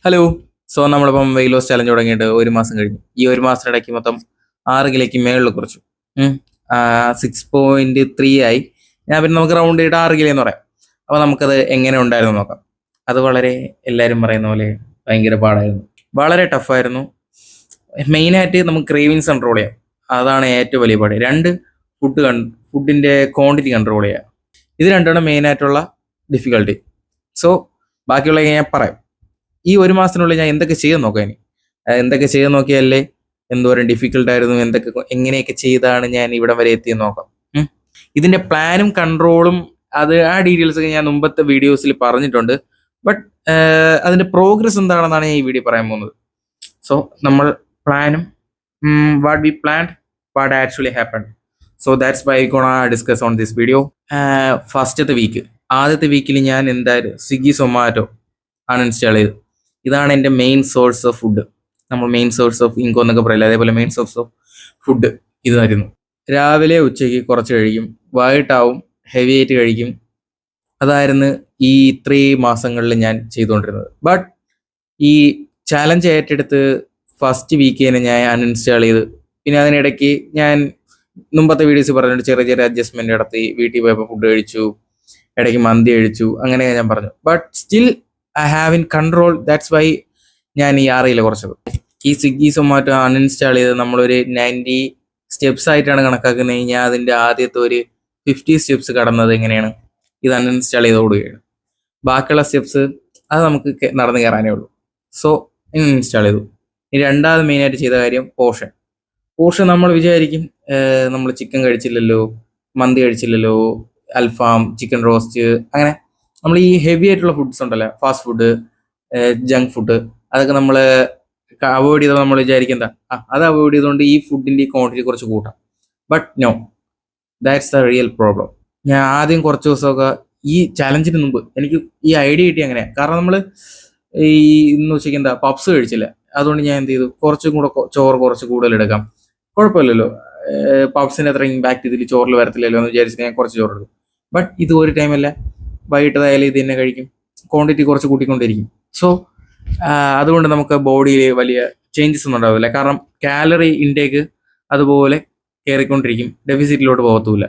Hello. നമ്മളിപ്പം weight loss challenge തുടങ്ങിയിട്ട് ഒരു മാസം കഴിഞ്ഞു. ഈ ഒരു മാസത്തിനിടയ്ക്ക് മൊത്തം 6 കിലോയ്ക്ക് മേളിൽ കുറച്ചു. 6.3 ആയി. ഞാൻ പിന്നെ നമുക്ക് റൗണ്ട് ചെയ്തിട്ട് 6 കിലോ എന്ന് പറയാം. അപ്പോൾ നമുക്കത് എങ്ങനെ ഉണ്ടായിരുന്നു നോക്കാം. അത് വളരെ എല്ലാവരും പറയുന്ന പോലെ ഭയങ്കര പാടായിരുന്നു, വളരെ ടഫായിരുന്നു. മെയിനായിട്ട് നമുക്ക് ക്രേവിങ്സ് കൺട്രോൾ ചെയ്യാം, അതാണ് ഏറ്റവും വലിയ പാട്. രണ്ട്, ഫുഡിൻ്റെ ക്വാണ്ടിറ്റി കൺട്രോൾ ചെയ്യാം. ഇത് രണ്ടാണ് മെയിനായിട്ടുള്ള ഡിഫിക്കൽട്ടി. സോ ബാക്കിയുള്ള ഞാൻ പറയാം. ഈ ഒരു മാസത്തിനുള്ളിൽ ഞാൻ എന്തൊക്കെ ചെയ്ത് നോക്കാം. ഇനി എന്തൊക്കെ ചെയ്ത് നോക്കിയാലേ എന്തോരം ഡിഫിക്കൽട്ടായിരുന്നു, എങ്ങനെയൊക്കെ ചെയ്താണ് ഞാൻ ഇവിടം വരെ എത്തിയെന്ന് നോക്കാം. ഇതിന്റെ പ്ലാനും കൺട്രോളും ആ ഡീറ്റെയിൽസ് ഒക്കെ ഞാൻ മുമ്പത്തെ വീഡിയോസിൽ പറഞ്ഞിട്ടുണ്ട്. ബട്ട് അതിന്റെ പ്രോഗ്രസ് എന്താണെന്നാണ് ഞാൻ ഈ വീഡിയോ പറയാൻ പോകുന്നത്. സോ നമ്മൾ പ്ലാനും what we planned, what actually happened. So that's why gonna discuss on this video. ആദ്യത്തെ വീക്കിൽ ഞാൻ എന്തായാലും സ്വിഗ്ഗി സൊമാറ്റോ അൺഇൻസ്റ്റാൾ ചെയ്തു. ഇതാണ് എൻ്റെ മെയിൻ സോഴ്സ് ഓഫ് ഫുഡ്. നമ്മൾ മെയിൻ സോഴ്സ് ഓഫ് ഇൻകം എന്നൊക്കെ പറയില്ല, അതേപോലെ മെയിൻ സോഴ്സ് ഓഫ് ഫുഡ് ഇതായിരുന്നു. രാവിലെ ഉച്ചയ്ക്ക് കുറച്ച് കഴിക്കും, വൈകിട്ടാവും ഹെവി ആയിട്ട് കഴിക്കും. അതായിരുന്നു ഈ 3 മാസങ്ങളിൽ ഞാൻ ചെയ്തുകൊണ്ടിരുന്നത്. ബട്ട് ഈ ചാലഞ്ച് ഏറ്റെടുത്ത് ഫസ്റ്റ് വീക്ക് തന്നെ ഞാൻ അൺഇൻസ്റ്റാൾ ചെയ്ത്, പിന്നെ അതിനിടയ്ക്ക് ഞാൻ മുമ്പത്തെ വീഡിയോസ് പറഞ്ഞിട്ട് ചെറിയ ചെറിയ അഡ്ജസ്റ്റ്മെന്റ് നടത്തി. വീട്ടിൽ പോയപ്പോൾ ഫുഡ് കഴിച്ചു, ഇടയ്ക്ക് മന്തി കഴിച്ചു, അങ്ങനെ ഞാൻ പറഞ്ഞു. But still I have in control. That's why ഞാൻ ഈ 6 കിലോ കുറച്ചത്. ഈ സ്വിഗ്ഗി സൊമാറ്റോ അൺഇൻസ്റ്റാൾ ചെയ്ത് നമ്മളൊരു 90 സ്റ്റെപ്സ് ആയിട്ടാണ് കണക്കാക്കുന്നത്. ഞാൻ അതിൻ്റെ ആദ്യത്തെ ഒരു 50 സ്റ്റെപ്സ് കടന്നത് എങ്ങനെയാണ്, ഇത് അൺഇൻസ്റ്റാൾ ചെയ്തോടുകയാണ്. ബാക്കിയുള്ള സ്റ്റെപ്സ് അത് നമുക്ക് നടന്നു കയറാനേ ഉള്ളൂ. സോ ഇൻസ്റ്റാൾ ചെയ്തു. ഇനി രണ്ടാമത് മെയിനായിട്ട് ചെയ്ത കാര്യം പോർഷൻ നമ്മൾ വിചാരിക്കും നമ്മൾ ചിക്കൻ കഴിച്ചില്ലല്ലോ, മന്തി കഴിച്ചില്ലല്ലോ, അൽഫാം, ചിക്കൻ റോസ്റ്റ്, അങ്ങനെ നമ്മൾ ഈ ഹെവി ആയിട്ടുള്ള ഫുഡ്സ് ഉണ്ടല്ലോ, ഫാസ്റ്റ് ഫുഡ്, ജങ്ക് ഫുഡ്, അതൊക്കെ നമ്മൾ അവോയ്ഡ് ചെയ്താൽ നമ്മൾ വിചാരിക്കുന്ന അത് അവോയ്ഡ് ചെയ്തുകൊണ്ട് ഈ ഫുഡിൻ്റെ ക്വാണ്ടിറ്റി കുറച്ച് കൂട്ടാം. But no, that's the real problem. ഞാൻ ആദ്യം കുറച്ച് ദിവസമൊക്കെ ഈ ചാലഞ്ചിന് മുമ്പ് എനിക്ക് ഈ ഐഡിയ കിട്ടി അങ്ങനെയാണ്. കാരണം നമ്മൾ ഈ ഇന്ന് ഉച്ചയ്ക്ക് പപ്സ് കഴിച്ചില്ല, അതുകൊണ്ട് ഞാൻ എന്ത് ചെയ്തു, കുറച്ചും കൂടെ ചോറ് കുറച്ച് കൂടുതൽ എടുക്കാം, കുഴപ്പമില്ലല്ലോ, പപ്സിൻ്റെ അത്ര ഇമ്പാക്ട് ഇതിൽ ചോറിൽ വരത്തില്ലല്ലോ എന്ന് വിചാരിച്ചിട്ട് ഞാൻ കുറച്ച് ചോറ് എടുക്കും. ബട്ട് ഇത് ഒരു ടൈമല്ല, വൈകിട്ടതായാലും ഇത് തന്നെ കഴിക്കും, ക്വാണ്ടിറ്റി കുറച്ച് കൂട്ടിക്കൊണ്ടിരിക്കും. സോ അതുകൊണ്ട് നമുക്ക് ബോഡിയിൽ വലിയ ചേഞ്ചസ് ഒന്നും ഉണ്ടാവില്ല. കാരണം കാലറി ഇൻടേക്ക് അതുപോലെ കയറിക്കൊണ്ടിരിക്കും, ഡെഫിസിറ്റിലോട്ട് പോകത്തുമില്ല.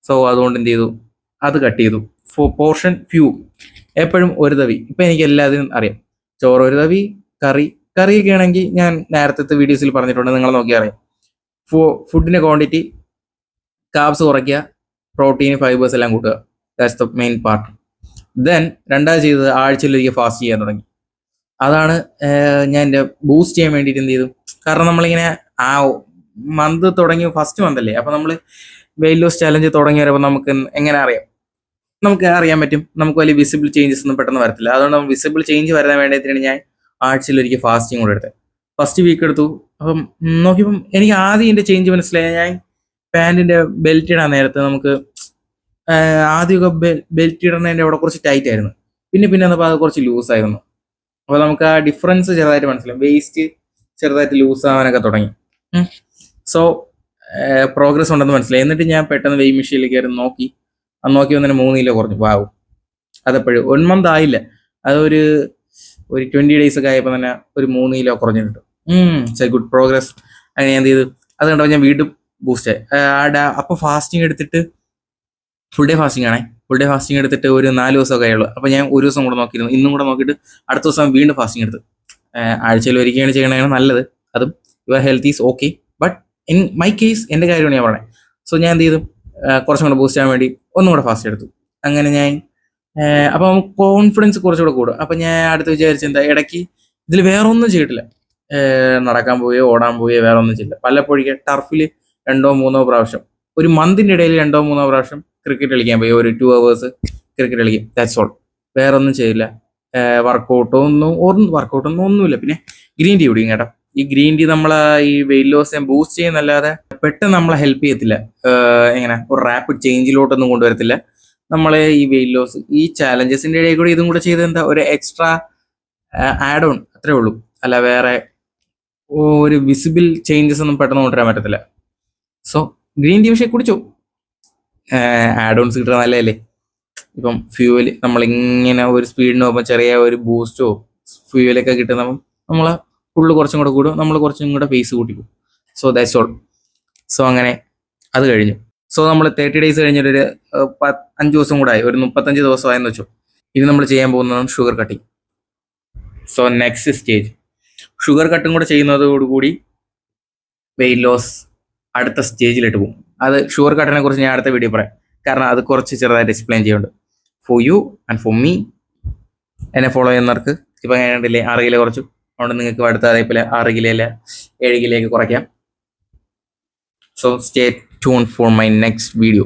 സോ അതുകൊണ്ട് എന്ത് ചെയ്തു, അത് കട്ട് ചെയ്തു. പോർഷൻ ഫ്യൂ, എപ്പോഴും ഒരു തവി. ഇപ്പം എനിക്ക് എല്ലാത്തിനും അറിയാം, ചോറ് ഒരു തവി, കറിയൊക്കെ ആണെങ്കിൽ ഞാൻ നേരത്തെ വീഡിയോസിൽ പറഞ്ഞിട്ടുണ്ട്, നിങ്ങൾ നോക്കിയാൽ അറിയാം. ഫുഡിൻ്റെ ക്വാണ്ടിറ്റി, കാർബ്സ് കുറയ്ക്കുക, പ്രോട്ടീൻ, ഫൈബേഴ്സ് എല്ലാം കൂട്ടുക. That's the main part. Then രണ്ടാമത് ചെയ്തത് ആഴ്ചയിലൊരിക്കൽ ഫാസ്റ്റ് ചെയ്യാൻ തുടങ്ങി. അതാണ് ഞാൻ എൻ്റെ ബൂസ്റ്റ് ചെയ്യാൻ വേണ്ടിയിട്ട് എന്ത് ചെയ്തു. കാരണം നമ്മളിങ്ങനെ ആ മന്ത് തുടങ്ങി, ഫസ്റ്റ് മന്ത് അല്ലേ, അപ്പോൾ നമ്മൾ വെയിറ്റ് ലോസ് ചാലഞ്ച് തുടങ്ങി വരുമ്പോൾ നമുക്ക് എങ്ങനെ അറിയാം, നമുക്ക് അറിയാൻ പറ്റും, നമുക്ക് വലിയ വിസിബിൾ ചേഞ്ചസ് ഒന്നും പെട്ടെന്ന് വരത്തില്ല. അതുകൊണ്ട് വിസിബിൾ ചേഞ്ച് വരാൻ വേണ്ടതിനാണ് ഞാൻ ആഴ്ചയിലൊരിക്കൽ ഫാസ്റ്റിംഗ് കൂടെ എടുത്തത്. ഫസ്റ്റ് വീക്ക് എടുത്തു. അപ്പം നോക്കിയപ്പം എനിക്ക് ആദ്യം എൻ്റെ ചേഞ്ച് മനസ്സിലായി. ഞാൻ പാൻറ്റിൻ്റെ ബെൽറ്റ് ഇടാൻ നേരത്ത് നമുക്ക് ആദ്യമൊക്കെ ബെൽറ്റ് ഇടുന്നതിൻ്റെ അവിടെ കുറച്ച് ടൈറ്റ് ആയിരുന്നു, പിന്നെ വന്നപ്പോൾ അത് കുറച്ച് ലൂസ് ആയിരുന്നു. അപ്പോൾ നമുക്ക് ആ ഡിഫറൻസ് ചെറുതായിട്ട് മനസ്സിലാവും, വേസ്റ്റ് ചെറുതായിട്ട് ലൂസ് ആവാനൊക്കെ തുടങ്ങി. സോ പ്രോഗ്രസ് ഉണ്ടെന്ന് മനസ്സിലായി. എന്നിട്ട് ഞാൻ പെട്ടെന്ന് വെയിറ്റ് മെഷീനിൽ കയറി നോക്കി വന്നതിന് 3 കിലോ കുറഞ്ഞു. വാവും, അതെപ്പോഴും 1 മന്ത് ആയില്ല, അതൊരു 20 ഡേയ്സ് ഒക്കെ ആയപ്പോൾ തന്നെ ഒരു 3 കിലോ കുറഞ്ഞിട്ടുണ്ട്. It's A good progress. അങ്ങനെ ഞാൻ എന്ത് ചെയ്തു, അത് കണ്ടപ്പോൾ ഞാൻ വീണ്ടും ബൂസ്റ്റ് ആയി. അപ്പോൾ ഫാസ്റ്റിംഗ് എടുത്തിട്ട് ഫുൾ ഡേ ഫാസ്റ്റിംഗ് എടുത്തിട്ട് ഒരു 4 ദിവസമൊക്കെ ആയുള്ളൂ. അപ്പോൾ ഞാൻ ഒരു ദിവസം കൂടെ നോക്കിയിരുന്നു, ഇന്നും കൂടെ നോക്കിയിട്ട് അടുത്ത ദിവസം വീണ്ടും ഫാസ്റ്റിംഗ് എടുത്ത്. ആഴ്ചയിൽ ഒരിക്കലാണ് ചെയ്യണതാണ് നല്ലത്, അതും your health is okay. But in my case എൻ്റെ കാര്യമാണ് ഞാൻ പറയുന്നത്. സോ ഞാൻ എന്ത് ചെയ്തു, കുറച്ചും കൂടെ ബൂസ്റ്റ് ചെയ്യാൻ വേണ്ടി ഒന്നും കൂടെ ഫാസ്റ്റ് എടുത്തു. അങ്ങനെ ഞാൻ അപ്പോൾ നമുക്ക് കോൺഫിഡൻസ് കുറച്ചുകൂടെ കൂടും. അപ്പം ഞാൻ അടുത്ത് വിചാരിച്ചെന്താ, ഇടയ്ക്ക് ഇതിൽ വേറെ ഒന്നും ചെയ്തിട്ടില്ല, നടക്കാൻ പോയോ ഓടാൻ പോയോ വേറെ ഒന്നും ചെയ്യില്ല. പലപ്പോഴേക്ക് ടർഫിൽ 2-3 പ്രാവശ്യം, ഒരു മന്തിൻ്റെ ഇടയിൽ 2-3 പ്രാവശ്യം ക്രിക്കറ്റ് കളിക്കാൻ പോയി, ഒരു 2 hours ക്രിക്കറ്റ് കളിക്കും. ദാറ്റ്സ് ഓൾ, വേറെ ഒന്നും ചെയ്യില്ല. വർക്കൗട്ടൊന്നും ഒന്നുമില്ല. പിന്നെ ഗ്രീൻ ടീ കുടിക്കും കേട്ടോ. ഈ ഗ്രീൻ ടീ നമ്മളെ ഈ വെയിറ്റ് ലോസ് ബൂസ്റ്റ് ചെയ്യുന്നല്ലാതെ പെട്ടെന്ന് നമ്മളെ ഹെൽപ്പ് ചെയ്യത്തില്ല. എങ്ങനെ ഒരു റാപ്പിഡ് ചേഞ്ചിലോട്ടൊന്നും കൊണ്ടുവരത്തില്ല. നമ്മളെ ഈ വെയിറ്റ് ലോസ് ഈ ചാലഞ്ചസിൻ്റെ ഇടയിൽ കൂടി ഇതും കൂടെ ചെയ്ത് എന്താ ഒരു എക്സ്ട്രാ ആഡ് ഓൺ, അത്രേ ഉള്ളൂ. അല്ല വേറെ ഒരു വിസിബിൾ ചേഞ്ചസ് ഒന്നും പെട്ടെന്ന് കൊണ്ടുവരാൻ പറ്റത്തില്ല. സോ ഗ്രീൻ ടീ പക്ഷേ കുടിച്ചു, ആഡ് ഓൺസ് കിട്ടുക നല്ലതല്ലേ. ഇപ്പം ഫ്യൂവൽ നമ്മളിങ്ങനെ ഒരു സ്പീഡിന് പോകുമ്പോൾ ചെറിയ ഒരു ബൂസ്റ്റോ ഫ്യൂവലൊക്കെ കിട്ടുന്നപ്പം നമ്മൾ ഫുള്ള് കുറച്ചും കൂടെ കൂടും, നമ്മൾ കുറച്ചും കൂടെ പേസ് കൂട്ടിക്കും. So that's all. സോ അങ്ങനെ അത് കഴിഞ്ഞു. സോ നമ്മൾ 30 days കഴിഞ്ഞിട്ടൊരു 5 ദിവസം കൂടെ ആയി, ഒരു 35 ദിവസമായെന്ന് വെച്ചു. ഇനി നമ്മൾ ചെയ്യാൻ പോകുന്നതാണ് sugar cutting. So next stage sugar കട്ടും കൂടെ ചെയ്യുന്നതോടുകൂടി വെയിറ്റ് ലോസ് അടുത്ത സ്റ്റേജിലിട്ട് പോകും. അത് ഷുഗർ കട്ടിനെ കുറിച്ച് ഞാൻ അടുത്ത വീഡിയോ പറയാം, കാരണം അത് കുറച്ച് ചെറുതായിട്ട് എക്സ്പ്ലെയിൻ ചെയ്യുന്നുണ്ട്. For you and for me, എന്നെ ഫോളോ ചെയ്യുന്നവർക്ക് ഇപ്പം ഞാൻ കണ്ടില്ലേ 6 കിലോ കുറച്ചു, അതുകൊണ്ട് നിങ്ങൾക്ക് അടുത്ത അതേപോലെ 6 കിലോ അല്ല 7 കിലോയൊക്കെ കുറയ്ക്കാം. So stay tune for my next video.